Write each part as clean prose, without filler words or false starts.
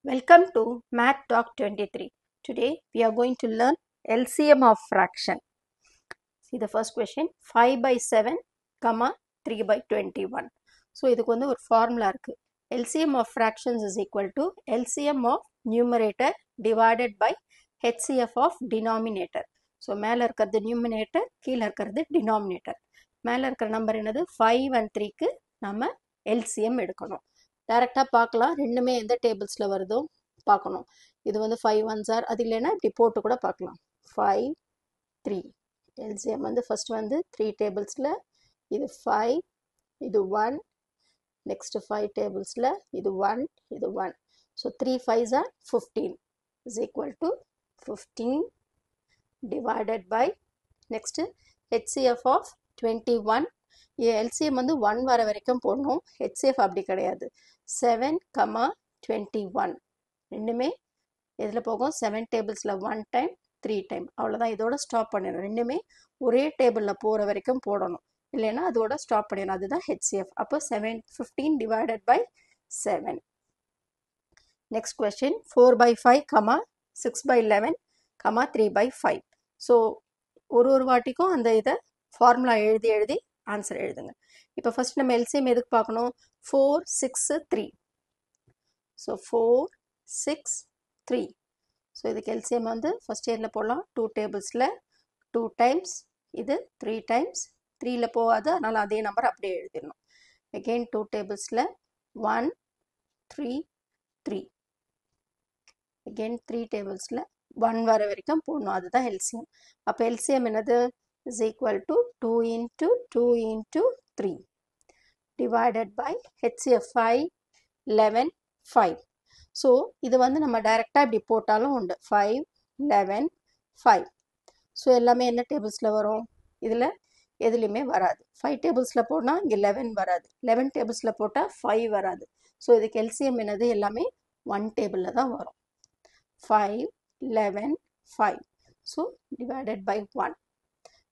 Welcome to Math Talk 23. Today we are going to learn LCM of fraction. See the first question 5 by 7, 3 by 21. So இதுக்கு வந்து ஒரு formula இருக்கு. LCM of fractions is equal to LCM of numerator divided by HCF of denominator. So மேல இருக்கிறது numerator, கீழ இருக்கிறது denominator. மேல இருக்கிற நம்பர் என்னது 5 and 3க்கு நம்ம LCM எடுக்கணும். டைரக்டாக பார்க்கலாம் ரெண்டுமே எந்த டேபிள்ஸில் வருதோ பார்க்கணும். இது வந்து 5 1s ஆர் அது இல்லைன்னா இப்படி போட்டு கூட பார்க்கலாம். 5 3 எல்சிஎம் வந்து ஃபர்ஸ்ட் வந்து 3 டேபிள்ஸில் இது 5 இது 1 நெக்ஸ்ட் 5 டேபிள்ஸில் இது 1 இது 1. So 3 5s are 15 is equal to 15 divided by next HCF of 21. LCM வந்து 1 வர வரைக்கும் போடணும். HCF அப்படி கிடையாது. 7, 21 ரெண்டுமே எதில் போகும் 7 டேபிள்ஸில் 1 டைம் 3 டைம் அவ்வளோதான். இதோட ஸ்டாப் பண்ணிடணும். ரெண்டுமே ஒரே டேபிளில் போகிற வரைக்கும் போடணும், இல்லைன்னா அதோட ஸ்டாப் பண்ணிடணும். அதுதான் HCF. அப்போ 15 divided by 7. Next question 4 by 5, 6 by 11, 3 by 5. So ஒரு வாட்டிக்கும் அந்த இதை ஃபார்முலா எழுதி ஆன்சர் எழுதுங்க. இப்போ ஃபர்ஸ்ட் நம்ம எல்சிஎம் எதுக்கு பார்க்கணும்? 4 6 3. ஸோ 4 6 3. ஸோ இதுக்கு எல்சிஎம் வந்து ஃபர்ஸ்ட் இயரில் போடலாம். 2 டேபிள்ஸில் 2 டைம்ஸ் இது 3 டைம்ஸ் 3ல் போகாது, அதனால் அதே நம்பர் அப்படியே எழுதிடணும். அகெயின் 2 டேபிள்ஸில் 1 3 3. அகெயின் 3 டேபிள்ஸில் 1 வர வரைக்கும் போடணும். அதுதான் எல்சிஎம். அப்போ எல்சிஎம் என்னது is equal to 2 into 2 into 3 divided by HCF 5 11 5. So இது வந்து நம்ம டைரெக்டாக இப்படி போட்டாலும் உண்டு. 5 11 5. ஸோ எல்லாமே என்ன டேபிள்ஸில் வரும்? இதில் எதுலேயுமே வராது. 5 டேபிள்ஸில் போட்டால் இங்கே 11 வராது. 11 டேபிள்ஸில் போட்டால் 5 வராது. ஸோ இதுக்கு எல்சிஎம் என்னது? எல்லாமே 1 டேபிளில் தான் வரும். 5 11 5. So divided by 1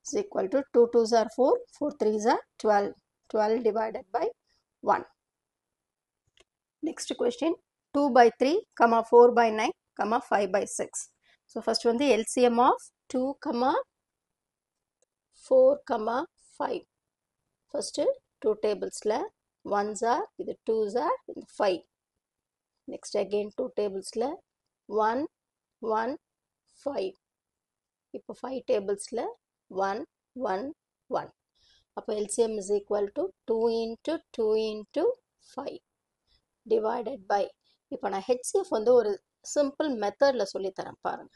is equal to 2 2s are 4, 4 3s are 12. 12 divided by 1. Next question 2 by 3, 4 by 9, 5 by 6. So first one the LCM of 2, 4, 5. First 2 tables la 1s are, இது 2s are, இது 5. Next again 2 tables la 1 1 5. இப்போ 5 tables la 1 1 1. அப்போ LCM is equal to 2 into 2 into 5 divided by. இப்போ நான் HCF வந்து ஒரு simple மெத்தடில் சொல்லித்தரேன் பாருங்க.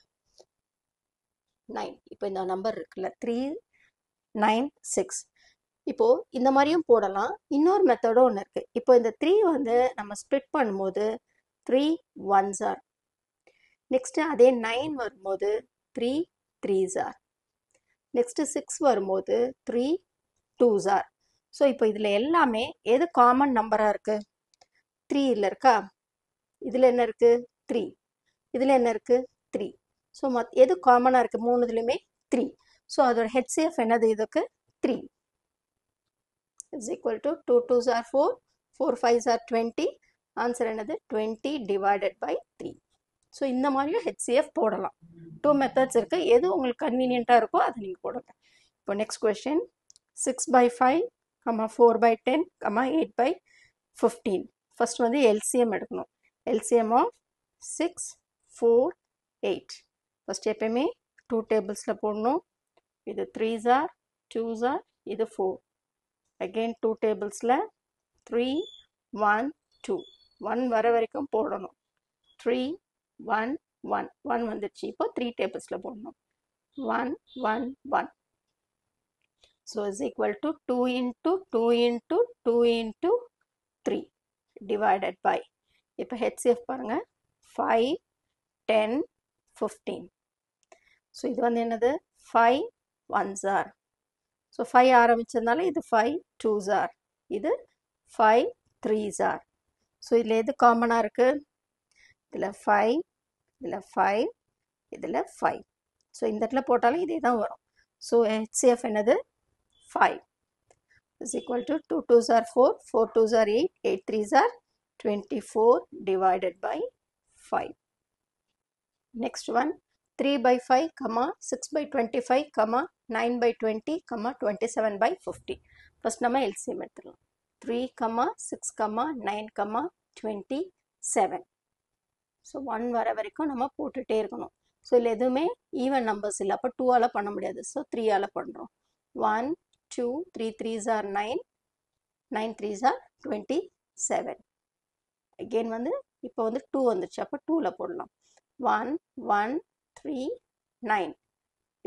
9. இப்போ இந்த நம்பர் இருக்குல்ல 3 9 6. இப்போ இந்த மாதிரியும் போடலாம். இன்னொரு மெத்தடும் ஒன்று இருக்கு. இப்போ இந்த 3 வந்து நம்ம ஸ்ப்ளிட் பண்ணும்போது 3 1s are. நெக்ஸ்ட் அதே 9 வரும்போது 3 3s are. நெக்ஸ்ட் 6 வரும்போது 3 2s are. ஸோ இப்போ இதில் எல்லாமே எது காமன் நம்பராக இருக்கு? 3 இருக்கா? இதில் என்ன இருக்கு? 3. இதில் என்ன இருக்கு? 3. ஸோ எது காமனாக இருக்கு? 3 இதுலையுமே 3. ஸோ அதோட HCF என்னது? இதுக்கு 3 is equal to 2 2s are 4, 4 5s are 20. Answer என்னது? 20 divided by 3. ஸோ இந்த மாதிரியும் HCF போடலாம். 2 மெத்தட்ஸ் இருக்கு. எது உங்களுக்கு கன்வீனியண்ட்டாக இருக்கோ அதை நீங்கள் போடுங்க. இப்போ next question 6 by 5, 4 by 10, 8 by 15. First வந்து LCM எடுக்கணும். LCM of 6 4 8. ஃபர்ஸ்ட் எப்பயுமே 2 டேபிள்ஸில் போடணும். இது 3s are, 2s are, இது 4. அகெயின் 2 டேபிள்ஸில் 3 1 2. 1 வர வரைக்கும் போடணும். 3 1 1 1 வந்துடுச்சு. இப்போ 3 டேபிள்ஸில் போடணும். 1 1 1. So is equal to 2 into 2 into 2 into 3 divided by. இப்போ HCF பாருங்க 5 10 15. ஸோ இது வந்து என்னது? 5 1s are. ஸோ 5 ஆரம்பிச்சதுனால இது 5 2s are. இது 5 3s are. ஸோ இதில் எது காமனாக இருக்கு? இதில் 5 இதில் 5 இதில் 5. ஸோ இந்த இடத்துல போட்டாலும் இதே தான் வரும். ஸோ HCF என்னது? 5 is equal to 2 2s are 4, 4 2s are 8, 8 3s are 24 divided by 5. Next one, 3 by 5, 6 by 25, 9 by 20, 27 by 50. First நம்ம LCM எடுத்துக்கலாம். 3, 6, 9, 27. So 1 வர வரைக்கும் நம்ம போட்டுட்டே இருக்கணும். ஸோ இதில் எதுவுமே ஈவன் நம்பர்ஸ் இல்லை, அப்போ 2ஆல் பண்ண முடியாது. ஸோ 3ஆல் பண்ணுறோம். 1, 2, 3 3s are 9, 9 3s are 27. Again வந்து இப்போ வந்து 2 வந்துருச்சு, அப்போ 2ல் போடலாம். 1, 1, 3, 9.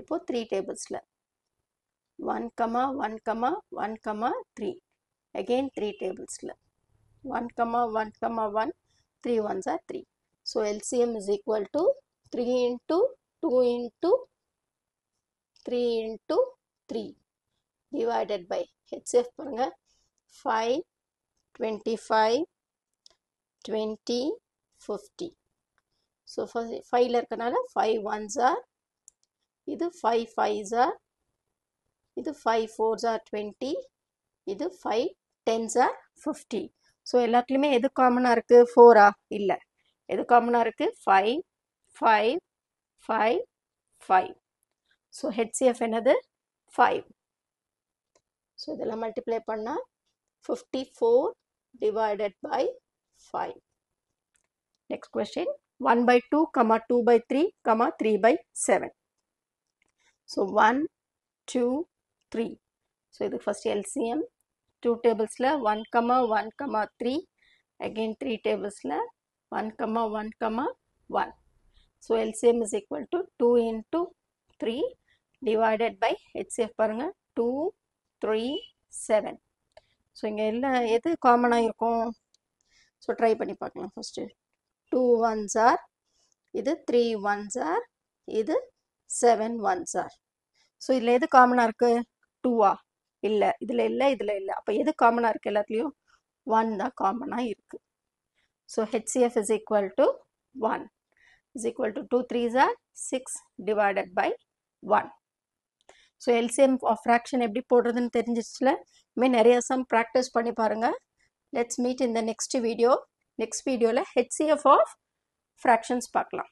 இப்போ 3 டேபிள்ஸில் 1, 1, 1, 3. Again 3 டேபிள்ஸில் 1, 1, 1, 3 ones are 3. So LCM is equal to 3 into 2 into 3 into 3 divided by HCF பாருங்க 5, 25, 20, 50. So 5ல இருக்கனால 5 ones are, இது 5 5s are, இது 5 4s are 20, இது 5 10s are 50. ஸோ எல்லாத்துலேயுமே எது காமனாக இருக்குது? 4ஆ? இல்லை. எது காமனாக இருக்குது? 5 5 5 5. ஸோ HCF என்னது? 5. ஸோ இதெல்லாம் மல்டிப்ளை பண்ணால் 54 divided by 5. Next question, 1 by 2, 2 by 3, 3 by 7. So 1, 2, 3. So இது first LCM. 2 tablesல 1, 1, 3. Again 3 tablesல 1, 1, 1. So LCM is equal to 2 into 3 divided by HCF பாருங்க 2, 3, 7. ஸோ இங்கே எல்லாம் எது காமனாக இருக்கும்? ஸோ ட்ரை பண்ணி பார்க்கலாம். ஃபஸ்ட்டு 2 ones are, இது 3 ones are, இது 7 ones are. ஸோ இதில் எது காமனாக இருக்குது? 2ஆ? இல்லை, இதில் இல்லை, இதில் இல்லை. அப்போ எது காமனாக இருக்குது? எல்லாத்துலேயும் 1 தான் காமனாக இருக்குது. So HCF is equal to 1. Is equal to 2 3s are 6 divided by 1. So LCM of fraction எப்படி போடுறதுன்னு தெரிஞ்சிச்சுல? இனிமேல் நிறைய சம் ப்ராக்டிஸ் பண்ணி பாருங்கள். Let's meet in the next video. Next வீடியோவில் HCF of fractions பார்க்கலாம்.